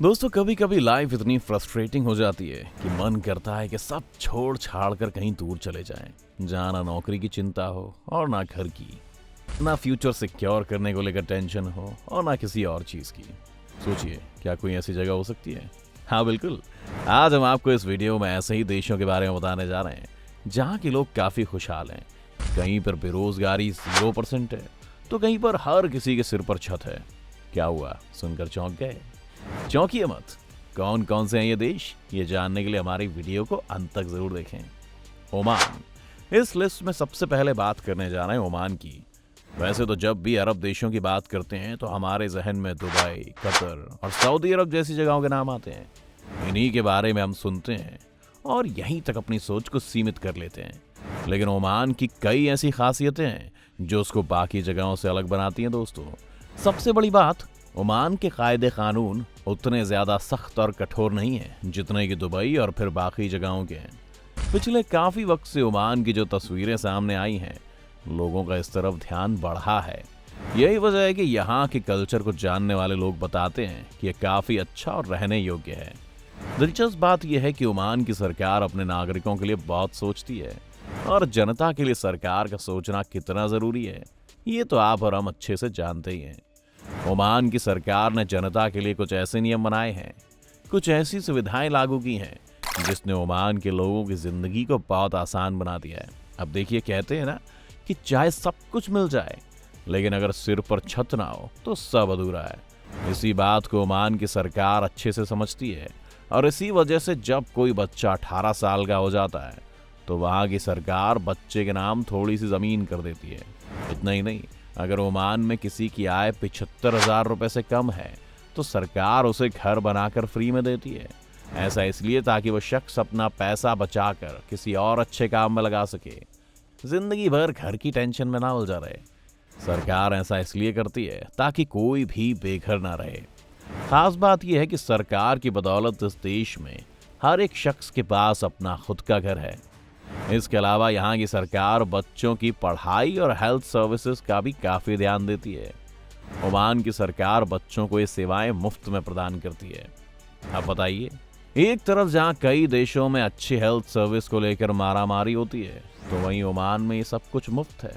दोस्तों, कभी कभी लाइफ इतनी फ्रस्ट्रेटिंग हो जाती है कि मन करता है कि सब छोड़ छाड़ कर कहीं दूर चले जाएं, जहाँ ना नौकरी की चिंता हो और ना घर की, ना फ्यूचर सिक्योर करने को लेकर टेंशन हो और ना किसी और चीज की। सोचिए, क्या कोई ऐसी जगह हो सकती है? हाँ, बिल्कुल। आज हम आपको इस वीडियो में ऐसे ही देशों के बारे में बताने जा रहे हैं जहाँ के लोग काफी खुशहाल हैं। कहीं पर बेरोजगारी 0% है, तो कहीं पर हर किसी के सिर पर छत है। क्या हुआ, सुनकर चौंक गए? चौंकिए मत। कौन कौन से हैं ये देश, ये जानने के लिए हमारी वीडियो को अंत तक जरूर देखें। ओमान इस लिस्ट में सबसे पहले बात करने जा रहे हैं ओमान की। वैसे तो जब भी अरब देशों की बात करते हैं तो हमारे जहन में दुबई, कतर और सऊदी अरब जैसी जगहों के नाम आते हैं। इन्हीं के बारे में हम सुनते हैं और यहीं तक अपनी सोच को सीमित कर लेते हैं। लेकिन ओमान की कई ऐसी खासियतें हैं जो उसको बाकी जगहों से अलग बनाती हैं। दोस्तों, सबसे बड़ी बात, ओमान के कायदे कानून उतने ज्यादा सख्त और कठोर नहीं है जितने कि दुबई और फिर बाकी जगहों के हैं। पिछले काफी वक्त से ओमान की जो तस्वीरें सामने आई हैं, लोगों का इस तरफ ध्यान बढ़ा है। यही वजह है कि यहाँ के कल्चर को जानने वाले लोग बताते हैं कि यह काफी अच्छा और रहने योग्य है। दिलचस्प बात यह है कि ओमान की सरकार अपने नागरिकों के लिए बहुत सोचती है, और जनता के लिए सरकार का सोचना कितना जरूरी है, ये तो आप और हम अच्छे से जानते ही हैं। ओमान की सरकार ने जनता के लिए कुछ ऐसे नियम बनाए हैं, कुछ ऐसी सुविधाएं लागू की हैं जिसने ओमान के लोगों की जिंदगी को बहुत आसान बना दिया है। अब देखिए, कहते हैं ना कि चाहे सब कुछ मिल जाए, लेकिन अगर सिर पर छत ना हो तो सब अधूरा है। इसी बात को ओमान की सरकार अच्छे से समझती है, और इसी वजह से जब कोई बच्चा 18 साल का हो जाता है तो वहां की सरकार बच्चे के नाम थोड़ी सी जमीन कर देती है। इतना ही नहीं, अगर ओमान में किसी की आय 75,000 रुपए से कम है तो सरकार उसे घर बनाकर फ्री में देती है। ऐसा इसलिए ताकि वो शख्स अपना पैसा बचाकर किसी और अच्छे काम में लगा सके, जिंदगी भर घर की टेंशन में ना उलझा रहे। सरकार ऐसा इसलिए करती है ताकि कोई भी बेघर ना रहे। खास बात यह है कि सरकार की बदौलत इस देश में हर एक शख्स के पास अपना खुद का घर है। इसके अलावा यहाँ की सरकार बच्चों की पढ़ाई और हेल्थ सर्विसेज का भी काफी ध्यान देती है। ओमान की सरकार बच्चों को ये सेवाएं मुफ्त में प्रदान करती है। अब बताइए, एक तरफ जहाँ कई देशों में अच्छी हेल्थ सर्विस को लेकर मारामारी होती है, तो वहीं ओमान में ये सब कुछ मुफ्त है।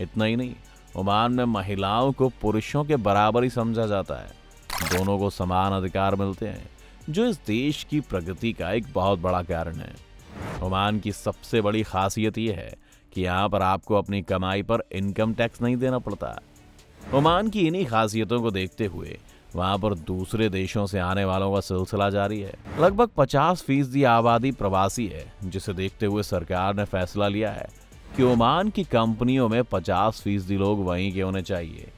इतना ही नहीं, ओमान में महिलाओं को पुरुषों के बराबर ही समझा जाता है। दोनों को समान अधिकार मिलते हैं, जो इस देश की प्रगति का एक बहुत बड़ा कारण है। ओमान की सबसे बड़ी खासियत यह है कि यहाँ पर आपको अपनी कमाई पर इनकम टैक्स नहीं देना पड़ता। ओमान की इन्हीं खासियतों को देखते हुए वहाँ पर दूसरे देशों से आने वालों का सिलसिला जारी है। लगभग 50% आबादी प्रवासी है, जिसे देखते हुए सरकार ने फैसला लिया है कि ओमान की कंपनियों में 50% लोग वहीं के होने चाहिए।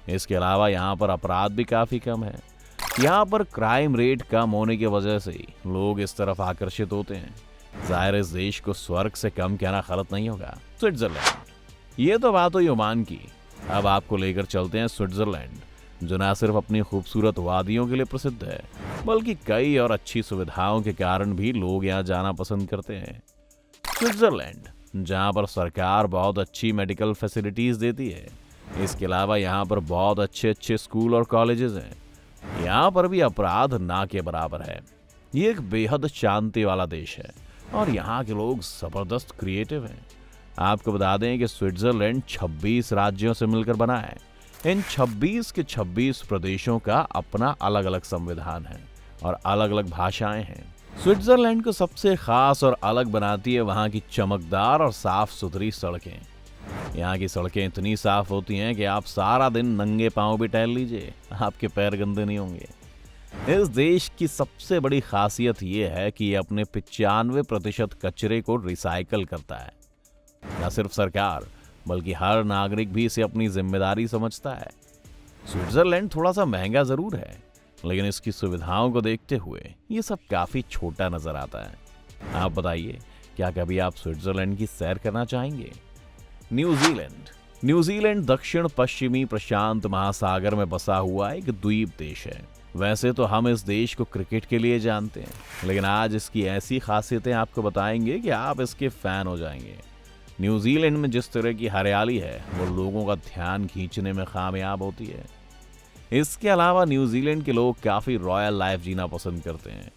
इसके अलावा यहाँ पर अपराध भी काफी कम है। यहाँ पर क्राइम रेट कम होने की वजह से ही लोग इस तरफ आकर्षित होते हैं। जाहिर इस देश को स्वर्ग से कम कहना गलत नहीं होगा। स्विट्जरलैंड, ये तो बात हुई ओमान की। अब आपको लेकर चलते हैं स्विट्जरलैंड, जो न सिर्फ अपनी खूबसूरत वादियों के लिए प्रसिद्ध है, बल्कि कई और अच्छी सुविधाओं के कारण भी लोग यहाँ जाना पसंद करते हैं। स्विट्जरलैंड, जहाँ पर सरकार बहुत अच्छी मेडिकल फैसिलिटीज देती है। इसके अलावा यहाँ पर बहुत अच्छे अच्छे स्कूल और कॉलेजेस हैं। यहाँ पर भी अपराध ना के बराबर है। ये एक बेहद शांति वाला देश है, और यहाँ के लोग जबरदस्त क्रिएटिव हैं। आपको बता दें कि स्विट्जरलैंड 26 राज्यों से मिलकर बना है। इन 26 के 26 प्रदेशों का अपना अलग अलग संविधान है और अलग अलग भाषाएं हैं। स्विट्जरलैंड को सबसे खास और अलग बनाती है वहाँ की चमकदार और साफ सुथरी सड़कें। यहाँ की सड़कें इतनी साफ होती हैं कि आप सारा दिन नंगे पांव भी टहल लीजिए, आपके पैर गंदे नहीं होंगे। इस देश की सबसे बड़ी खासियत यह है कि यह अपने 95% कचरे को रिसाइकल करता है। न सिर्फ सरकार, बल्कि हर नागरिक भी इसे अपनी जिम्मेदारी समझता है। स्विट्जरलैंड थोड़ा सा महंगा जरूर है, लेकिन इसकी सुविधाओं को देखते हुए ये सब काफी छोटा नजर आता है। आप बताइए, क्या कभी आप स्विट्जरलैंड की सैर करना चाहेंगे? न्यूजीलैंड दक्षिण पश्चिमी प्रशांत महासागर में बसा हुआ एक द्वीप देश है। वैसे तो हम इस देश को क्रिकेट के लिए जानते हैं, लेकिन आज इसकी ऐसी खासियतें आपको बताएंगे कि आप इसके फैन हो जाएंगे। न्यूजीलैंड में जिस तरह की हरियाली है, वो लोगों का ध्यान खींचने में कामयाब होती है। इसके अलावा न्यूजीलैंड के लोग काफी रॉयल लाइफ जीना पसंद करते हैं।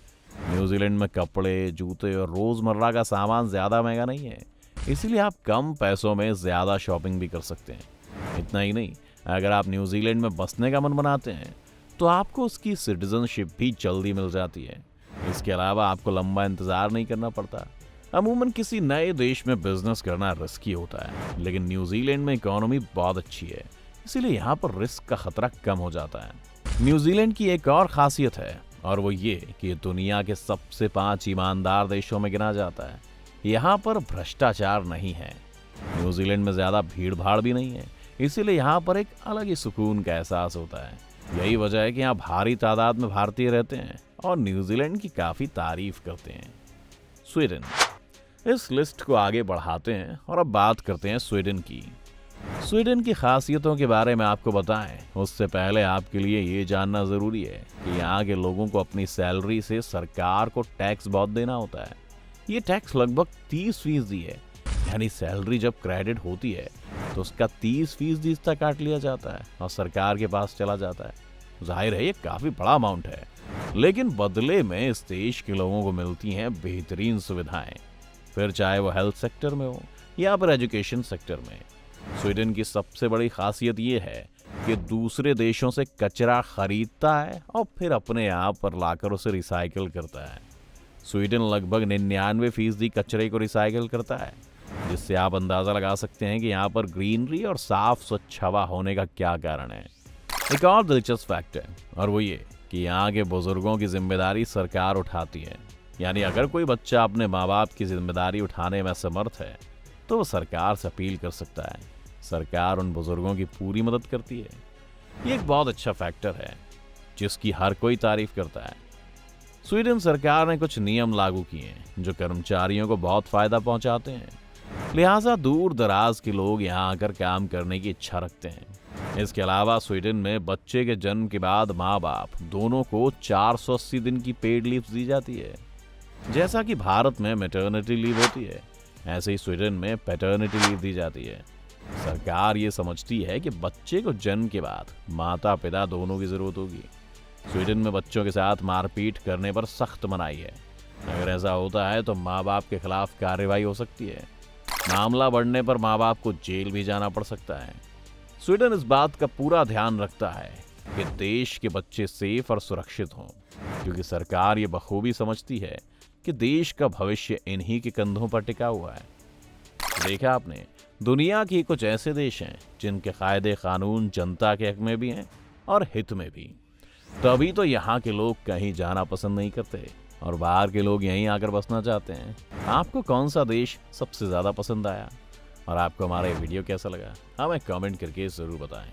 न्यूजीलैंड में कपड़े, जूते और रोजमर्रा का सामान ज्यादा महंगा नहीं है, इसीलिए आप कम पैसों में ज्यादा शॉपिंग भी कर सकते हैं। इतना ही नहीं, अगर आप न्यूजीलैंड में बसने का मन बनाते हैं तो आपको उसकी सिटीजनशिप भी जल्दी मिल जाती है। इसके अलावा आपको लंबा इंतजार नहीं करना पड़ता। अमूमन किसी नए देश में बिजनेस करना रिस्की होता है, लेकिन न्यूजीलैंड में इकोनॉमी बहुत अच्छी है, इसीलिए यहाँ पर रिस्क का खतरा कम हो जाता है। न्यूजीलैंड की एक और खासियत है, और वो ये कि दुनिया के सबसे 5 ईमानदार देशों में गिना जाता है। यहाँ पर भ्रष्टाचार नहीं है। न्यूजीलैंड में ज्यादा भीड़ भाड़ भी नहीं है, इसीलिए यहाँ पर एक अलग ही सुकून का एहसास होता है। यही वजह है कि यहाँ भारी तादाद में भारतीय रहते हैं और न्यूजीलैंड की काफी तारीफ करते हैं। स्वीडन। इस लिस्ट को आगे बढ़ाते हैं और अब बात करते हैं स्वीडन की। स्वीडन की खासियतों के बारे में आपको बताएं उससे पहले आपके लिए ये जानना जरूरी है कि यहाँ के लोगों को अपनी सैलरी से सरकार को टैक्स बहुत देना होता है। ये टैक्स लगभग 30% है, यानी सैलरी जब क्रेडिट होती है तो उसका 30% हिस्सा काट लिया जाता है और सरकार के पास चला जाता है। जाहिर है ये काफी बड़ा अमाउंट है, लेकिन बदले में इस देश के लोगों को मिलती हैं बेहतरीन सुविधाएं, फिर चाहे वो हेल्थ सेक्टर में हो या फिर एजुकेशन सेक्टर में। स्वीडन की सबसे बड़ी खासियत ये है कि दूसरे देशों से कचरा खरीदता है और फिर अपने आप पर लाकर उसे रिसाइकिल करता है। स्वीडन लगभग 99% कचरे को रिसाइकिल करता है, जिससे आप अंदाजा लगा सकते हैं कि यहाँ पर ग्रीनरी और साफ स्वच्छ हवा होने का क्या कारण है। एक और दिलचस्प फैक्ट है, और वो ये कि यहाँ के बुजुर्गों की जिम्मेदारी सरकार उठाती है। यानी अगर कोई बच्चा अपने माँ बाप की जिम्मेदारी उठाने में असमर्थ है तो वो सरकार से अपील कर सकता है। सरकार उन बुजुर्गों की पूरी मदद करती है। ये एक बहुत अच्छा फैक्टर है जिसकी हर कोई तारीफ करता है। स्वीडन सरकार ने कुछ नियम लागू किए हैं जो कर्मचारियों को बहुत फायदा पहुंचाते हैं, लिहाजा दूर दराज के लोग यहाँ आकर काम करने की इच्छा रखते हैं। इसके अलावा स्वीडन में बच्चे के जन्म के बाद माँ बाप दोनों को 480 दिन की पेड लीव दी जाती है। जैसा कि भारत में मैटरनिटी लीव होती है, ऐसे ही स्वीडन में पैटर्निटी लीव दी जाती है। सरकार ये समझती है कि बच्चे को जन्म के बाद माता पिता दोनों की जरूरत होगी। स्वीडन में बच्चों के साथ मारपीट करने पर सख्त मनाही है। अगर ऐसा होता है तो माँ बाप के खिलाफ कार्रवाई हो सकती है। मामला बढ़ने पर माँ बाप को जेल भी जाना पड़ सकता है। स्वीडन इस बात का पूरा ध्यान रखता है कि देश के बच्चे सेफ और सुरक्षित हों, क्योंकि सरकार ये बखूबी समझती है कि देश का भविष्य इन्हीं के कंधों पर टिका हुआ है। देखा आपने, दुनिया के कुछ ऐसे देश हैं जिनके कायदे कानून जनता के हक में भी हैं और हित में भी। तभी तो यहाँ के लोग कहीं जाना पसंद नहीं करते और बाहर के लोग यहीं आकर बसना चाहते हैं। आपको कौन सा देश सबसे ज्यादा पसंद आया और आपको हमारा ये वीडियो कैसा लगा, हमें कमेंट करके जरूर बताएं।